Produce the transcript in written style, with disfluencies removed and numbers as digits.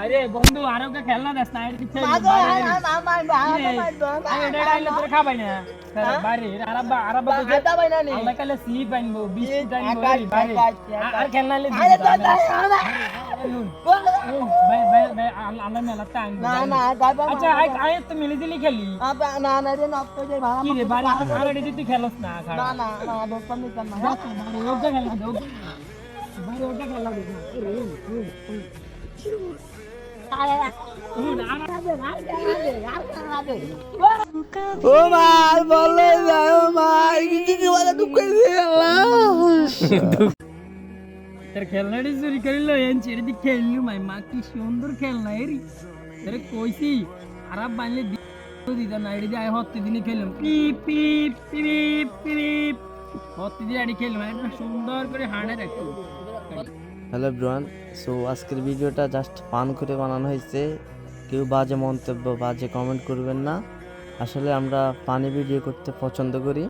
আরে বন্ধু আরো কে খেলনা দেস না এর কিছু এটা আইলে তোর খাবাই না বাড়ি আরাবা তো আল্লাহ কালে স্লিপ আনবো বিস্কুট আনবো বাড়ি আর খেলনা আইলে ভাই ভাই ভাই আল্লাহ মেলাতে আনবো আচ্ছা আয় তো মিলি দিলি খেলি কি রে বাড়ি আর এটি তুই খেলস না খাড়া বাড়ি ওটা খেলনা দে বাড়ি ওটা খেলনা দে ও ভাই বলে যাও ভাই কি বলে ঢুকে তোর খেলনাটি চুরি করিল এন ছেড়ে দি খেললি মাই মা কি সুন্দর খেলনা এরি তোরে কইছি খারাপ বানলে দিত না এটি দিয়ে হতে দিনে খেললাম পিপ পিপ পিপ পিপ হতে দিয়ে এটি খেললাম একটা সুন্দর করে হাঁড়ে রাখতো। হ্যালো এভরিওয়ান, সো আজকের ভিডিওটা জাস্ট ফান করে বানানো হয়েছে। কেউ বাজে মন্তব্য বাজে কমেন্ট করবেন না। আসলে আমরা ফানি ভিডিও করতে পছন্দ করি।